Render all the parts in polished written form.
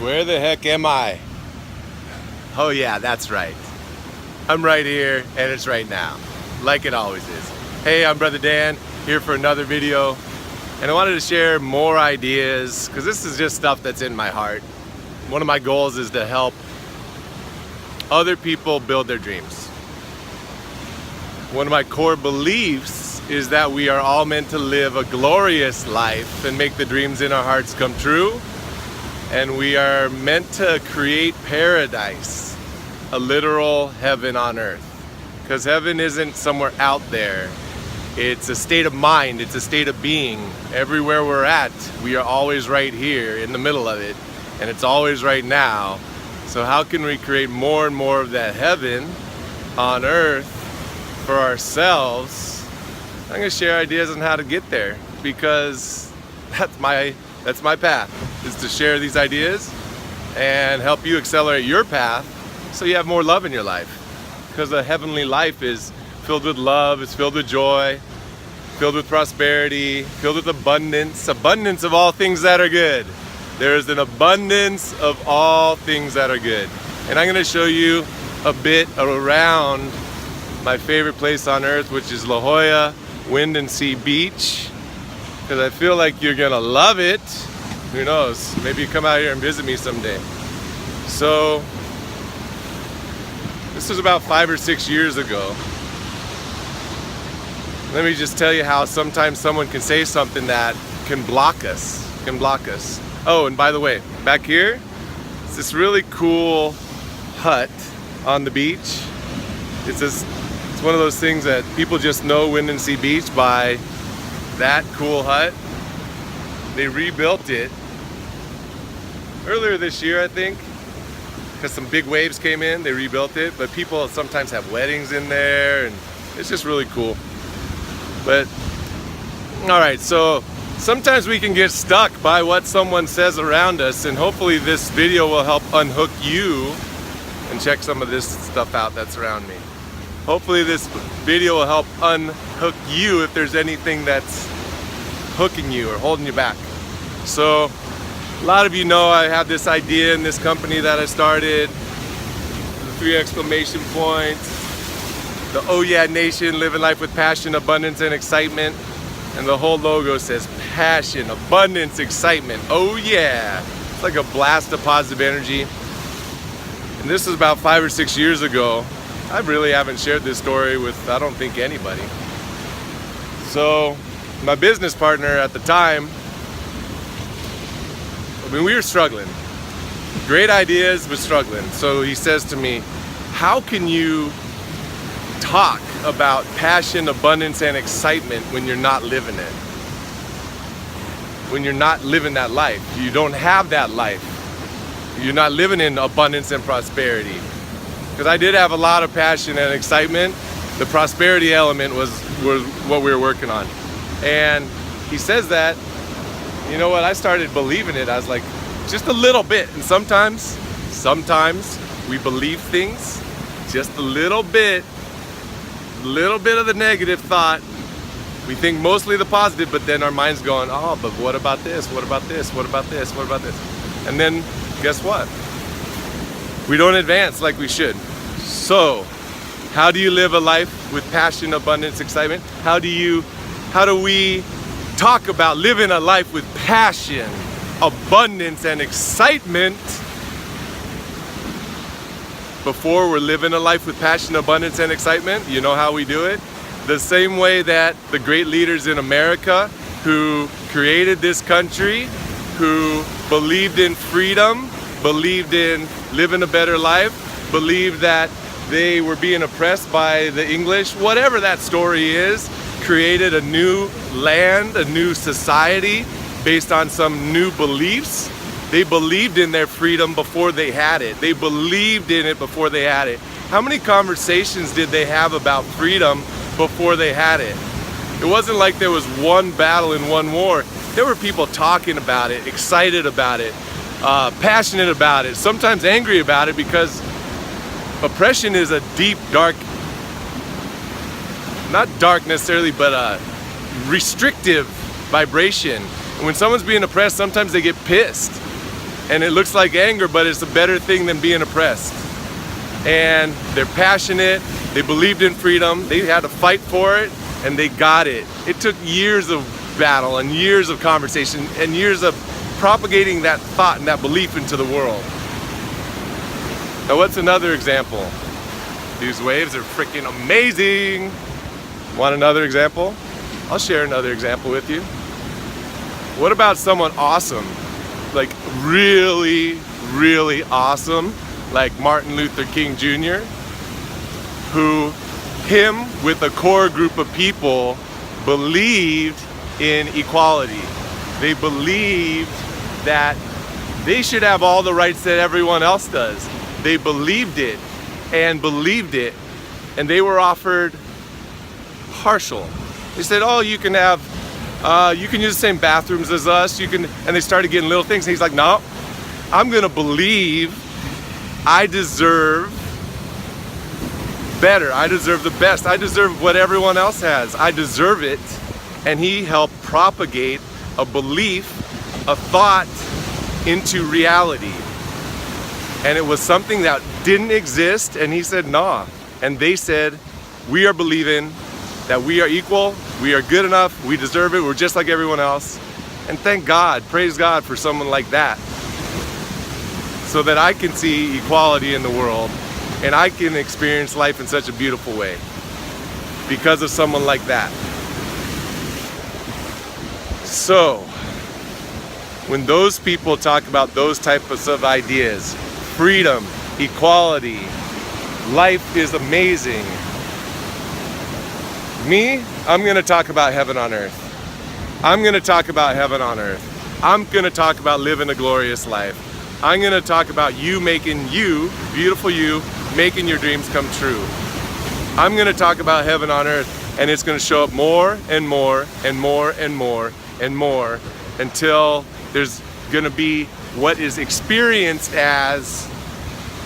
Where the heck am I? Oh yeah, that's right. I'm right here and it's right now, like it always is. Hey, I'm Brother Dan, here for another video. And I wanted to share more ideas, because this is just stuff that's in my heart. One of my goals is to help other people build their dreams. One of my core beliefs is that we are all meant to live a glorious life and make the dreams in our hearts come true. And we are meant to create paradise, a literal heaven on earth. Because heaven isn't somewhere out there. It's a state of mind, it's a state of being. Everywhere we're at, we are always right here in the middle of it. And it's always right now. So how can we create more and more of that heaven on earth for ourselves? I'm going to share ideas on how to get there, because that's my path, is to share these ideas and help you accelerate your path so you have more love in your life. Because a heavenly life is filled with love, it's filled with joy, filled with prosperity, filled with abundance of all things that are good. There is an abundance of all things that are good. And I'm going to show you a bit around my favorite place on earth, which is La Jolla Wind and Sea Beach, because I feel like you're going to love it. Who knows? Maybe you come out here and visit me someday. So, this was about 5 or 6 years ago. Let me just tell you how sometimes someone can say something that can block us. Oh, and by the way, back here, it's this really cool hut on the beach. It's one of those things that people just know Wind and Sea Beach by that cool hut. They rebuilt it earlier this year, I think, because some big waves came in. They rebuilt it, but people sometimes have weddings in there, and it's just really cool. But all right, so sometimes we can get stuck by what someone says around us, and hopefully this video will help unhook you. And check some of this stuff out that's around me. Hopefully this video will help unhook you if there's anything that's hooking you or holding you back. So a lot of you know I have this idea in this company that I started, the 3 exclamation points, the Oh Yeah Nation, living life with passion, abundance, and excitement. And the whole logo says passion, abundance, excitement. Oh yeah! It's like a blast of positive energy. And this was about 5 or 6 years ago. I really haven't shared this story with, I don't think, anybody. So my business partner at the time, we were struggling. Great ideas, but struggling. So he says to me, how can you talk about passion, abundance, and excitement when you're not living it? When you're not living that life. You don't have that life. You're not living in abundance and prosperity. Because I did have a lot of passion and excitement. The prosperity element was what we were working on. And he says that, you know what, I started believing it. I was like, just a little bit. And sometimes we believe things just a little bit of the negative thought. We think mostly the positive, but then our mind's going, oh, but what about this? What about this? What about this? What about this? And then guess what? We don't advance like we should. So, how do you live a life with passion, abundance, excitement? How do we talk about living a life with passion, abundance, and excitement before we're living a life with passion, abundance, and excitement? You know how we do it? The same way that the great leaders in America who created this country, who believed in freedom, believed in living a better life, believed that they were being oppressed by the English, whatever that story is, created a new land, a new society based on some new beliefs. They believed in their freedom before they had it. They believed in it before they had it. How many conversations did they have about freedom before they had it? It wasn't like there was one battle and one war. There were people talking about it, excited about it, passionate about it, sometimes angry about it, because oppression is a deep, dark, not dark necessarily, but a restrictive vibration. And when someone's being oppressed, sometimes they get pissed. And it looks like anger, but it's a better thing than being oppressed. And they're passionate, they believed in freedom, they had to fight for it, and they got it. It took years of battle and years of conversation and years of propagating that thought and that belief into the world. Now what's another example? These waves are freaking amazing. Want another example? I'll share another example with you. What about someone awesome? Like really, really awesome, like Martin Luther King Jr., who him with a core group of people believed in equality. They believed that they should have all the rights that everyone else does. They believed it, and they were offered partial. They said, oh, you can use the same bathrooms as us, and they started getting little things, and he's like, no, I'm gonna believe I deserve better, I deserve the best, I deserve what everyone else has, I deserve it. And he helped propagate a belief, a thought into reality. And it was something that didn't exist, and he said, nah. And they said, we are believing that we are equal, we are good enough, we deserve it, we're just like everyone else. And thank God, praise God for someone like that. So that I can see equality in the world, and I can experience life in such a beautiful way because of someone like that. So, when those people talk about those types of ideas, freedom, equality, life is amazing. Me, I'm gonna talk about heaven on earth. I'm gonna talk about heaven on earth. I'm gonna talk about living a glorious life. I'm gonna talk about you making you, beautiful you, making your dreams come true. I'm gonna talk about heaven on earth, and it's gonna show up more and more and more and more and more until there's gonna be what is experienced as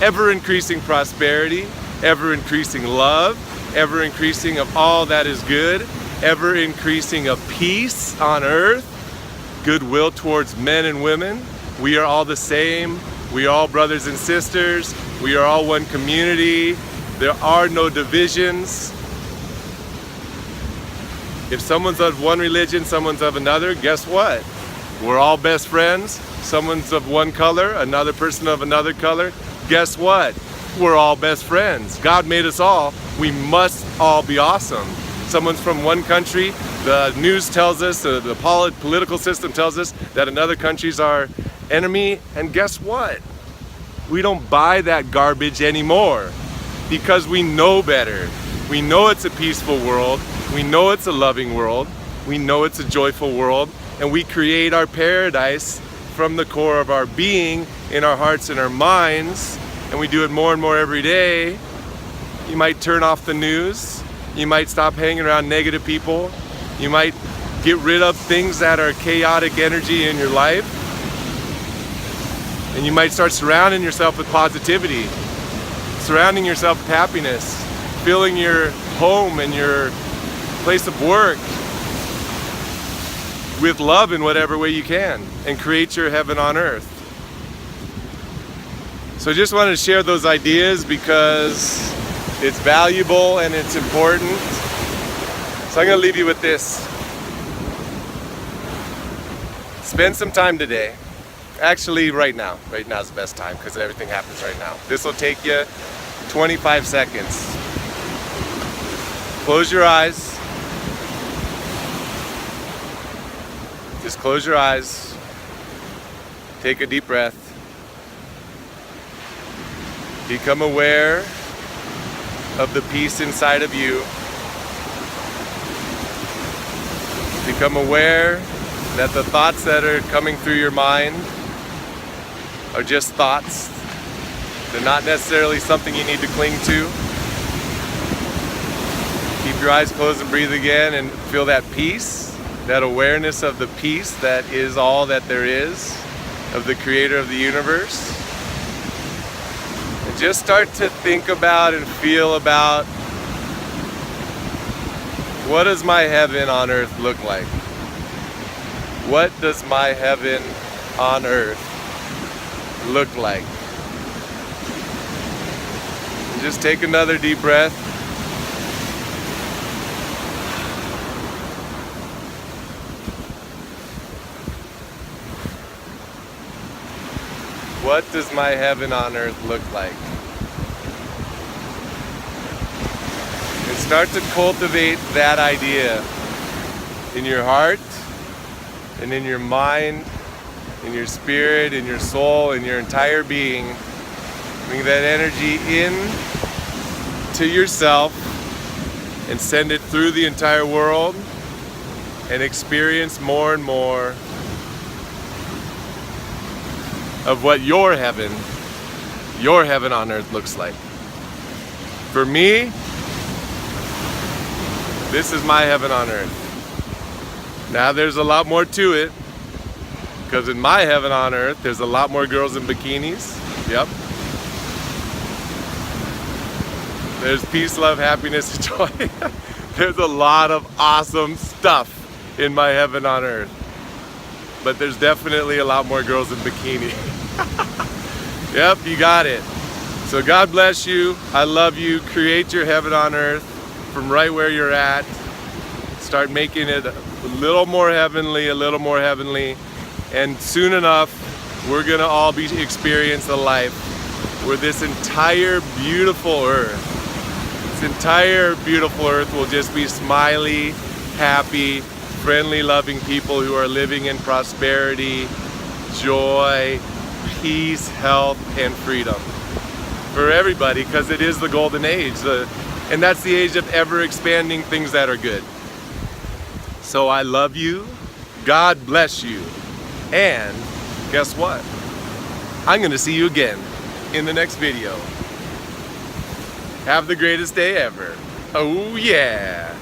ever-increasing prosperity, ever-increasing love, ever-increasing of all that is good, ever-increasing of peace on earth, goodwill towards men and women. We are all the same. We are all brothers and sisters. We are all one community. There are no divisions. If someone's of one religion, someone's of another, guess what? We're all best friends. Someone's of one color, another person of another color. Guess what? We're all best friends. God made us all. We must all be awesome. Someone's from one country, the news tells us, the political system tells us that another country's our enemy, and guess what? We don't buy that garbage anymore because we know better. We know it's a peaceful world. We know it's a loving world. We know it's a joyful world, and we create our paradise from the core of our being, in our hearts and our minds, and we do it more and more every day. You might turn off the news. You might stop hanging around negative people. You might get rid of things that are chaotic energy in your life. And you might start surrounding yourself with positivity, surrounding yourself with happiness, filling your home and your place of work with love in whatever way you can, and create your heaven on earth. So I just wanted to share those ideas because it's valuable and it's important. So I'm going to leave you with this. Spend some time today. Actually, right now. Right now is the best time because everything happens right now. This will take you 25 seconds. Close your eyes. Just close your eyes. Take a deep breath. Become aware of the peace inside of you. Become aware that the thoughts that are coming through your mind are just thoughts. They're not necessarily something you need to cling to. Keep your eyes closed and breathe again and feel that peace, that awareness of the peace that is all that there is, of the creator of the universe. And just start to think about and feel about, what does my heaven on earth look like? What does my heaven on earth look like? And just take another deep breath. What does my heaven on earth look like? And start to cultivate that idea in your heart and in your mind, in your spirit, in your soul, in your entire being. Bring that energy in to yourself and send it through the entire world and experience more and more of what your heaven on earth looks like. For me, this is my heaven on earth. Now there's a lot more to it, because in my heaven on earth, there's a lot more girls in bikinis. Yep. There's peace, love, happiness, and joy. There's a lot of awesome stuff in my heaven on earth. But there's definitely a lot more girls in bikini. Yep, you got it. So God bless you. I love you. Create your heaven on earth from right where you're at. Start making it a little more heavenly, a little more heavenly. And soon enough, we're going to all be experience a life where this entire beautiful earth, will just be smiley, happy, friendly, loving people who are living in prosperity, joy, peace, health, and freedom for everybody, because it is the golden age, and that's the age of ever expanding things that are good. So I love you, God bless you, and guess what? I'm gonna see you again in the next video. Have the greatest day ever. Oh yeah.